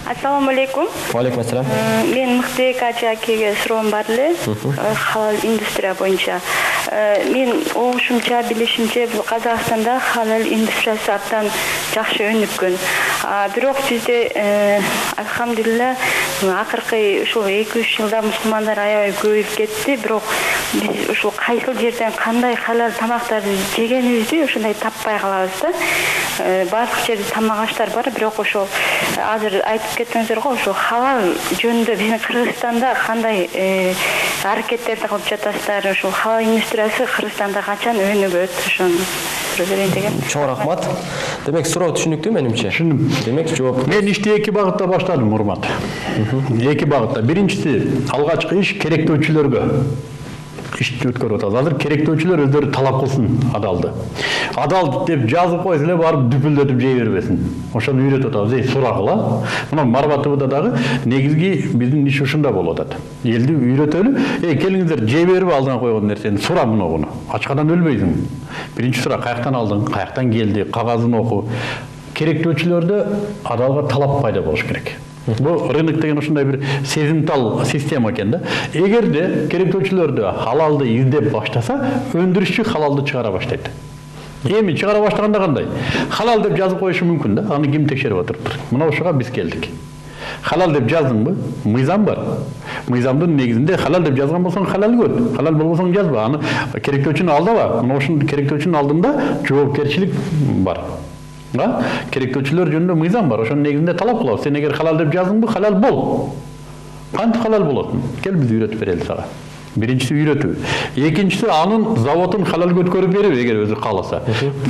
Assalamu alaikum. Алейкум ассалам. Мен Мыктыбек ажакеге суроом бар эле. Халал индустрия боюнча. Мен угушумча, билишимче, бул Казакстанда халал индустриясы абдан жакшы өнүккөн. Бирок бизде алхамдулилла акыркы ушул 2-3 жылда мусулмандар аябай көбөйүп кетти. Бирок биз ушул кайсыл жерден кандай халал тамактарды жегенибизди ушундай таппай калабыз да. Баардык жерде тамак аштар бар, бирок ошол азыр айтып кеттиңиздер го, ошо халал жөнүндө биздин Кыргызстанда кандай аракеттерди кылып жатасыздар? Ошол халал индустриясы Кыргызстанда качан өнүгөт? Ошону суроо берейин деген. Чоң рахмат. Демек суроо түшүнүктүү менимче. Демек жооп. Мен ишти эки багытта баштадым, урмат. Эки багытта. Биринчиси, алгачкы иш керектөөчүлөргө ишти өткөрүп атабыз. Азыр керектөөчүлөр өздөрү талап кылсын адалды. Адал деп жазып койсо эле барып дүпүлдөтүп жей бербесин. Ошону үйрөтүп атабыз. Сурагыла. Мына Марбатыбыда дагы негизги биздин иш ушунда болуп атат. Элди үйрөтөлү. Келиңиздер, жей берип алдыңа койгон нерсени сура мунуну. Ачкадан өлбөйсүң. Биринчи сура, каяктан алдың, каяктан келди, кагазын оку. Керектөөчүлөрдө адалга талап пайда болуш керек. Бул рынок деген ушундай бир сезимтал система экен да. Эгерде керектөөчүлөрдө халалды издеп баштаса, өндүрүшчү халалды чыгара баштайт. Эми чыгара баштаганда кандай? Халал деп жазып коюшу мүмкүн да. Аны ким текшерип атыптыр? Мына ушуга биз келдик. Халал деп жаздыңбы? Мыйзам бар. Мыйзамдын негизинде халал деп жазган болсоң халал көр. Халал болбосоң жазба. Аны керектөөчүнү алдаба. Мына ушун керектөөчүнүн алдында жоопкерчилик бар. Керектөөчүлөр жөнүндө мыйзам бар. Ошонун негизинде талап кылабыз. Сен эгер халал деп жаздыңбы, халал бол. Кантип халал болосуң? Кел биз үйрөтүп берели сага. Биринчиси үйрөтүү. Экинчиси анын заводун халалга өткөрүп берип, эгер өзү кааласа.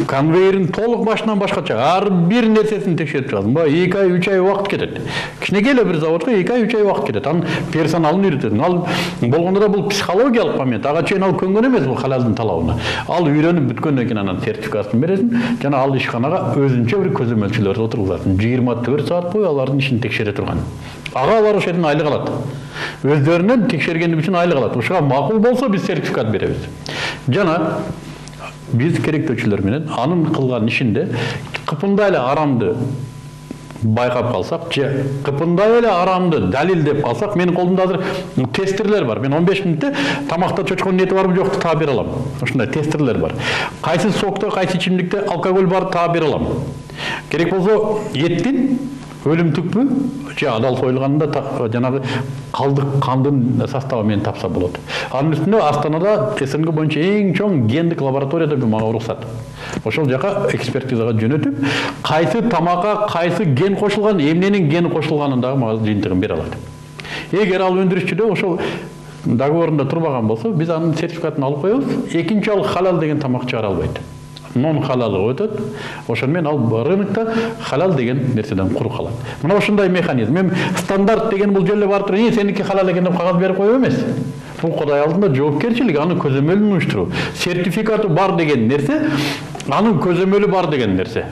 Конвейерин толук башынан башкача ар бир нерсесин текшерип чыгасың. 2 ай, 3 ай убакыт кетет. Кичинекей эле бир заводко 2 ай, 3 ай убакыт кетет. Анын персоналын үйрөтөсүң. Ал болгондо да бул психологиялык момент. Ага чейин ал көнгөн эмес бул халалдын талабына. Ал үйрөнүп бүткөндөн кийин анан сертификатын бересиң, жана ал ишканага өзүнчө бир көзөмөлчүлөрдү отургузасың. 24 саат бою алардын ишин текшере турган. Ага алар ошодон айлык алат. Өздөрүнөн текшергени үчүн айлык алат. Ушуга макул болсо биз сертификат беребиз. Жана биз керектөөчүлөр менен анын кылган ишинде кыпындай эле арамды байкап калсак, же кыпындай эле арамды далилдеп алсак, менин колумда азыр тестерлер бар. Мен 15 мүнөттө тамакта чочконун эти барбы жокtu таап бере алам. Ушундай тестерлер бар. Кайсы сокто, кайсы ичимдикте алкоголь бар таап бере алам. Керек болсо эттин өлүмтүкпү же адал союлганында жанагы калдык кандын составы менен тапса болот. Анын үстүнө Астанада СНГ боюнча эң чоң гендик лабораторияда мага уруксат. Ошол жака экспертизага жөнөтүп, кайсы тамакка кайсы ген кошулган, эмненин гени кошулганын дагы мага жыйынтыгын бере алат. Эгер ал өндүрүшчүдө ошол договорунда турбаган болсо, биз анын сертификатын алып коебуз. Экинчи ал халал деген тамак чыгара албайт. Нон халал өтөт. Ошон менен ал рынокто халал деген нерседен кур калат. Мына ушундай механизм. Мен стандарт деген бул жерде бар туруп, сеники халал экен деп кагаз берип коюп эмес. Бул Кудай алдында жоопкерчилик, анын көзөмөлүн уюштуруу. Сертификаты бар деген нерсе, анын көзөмөлү бар деген нерсе.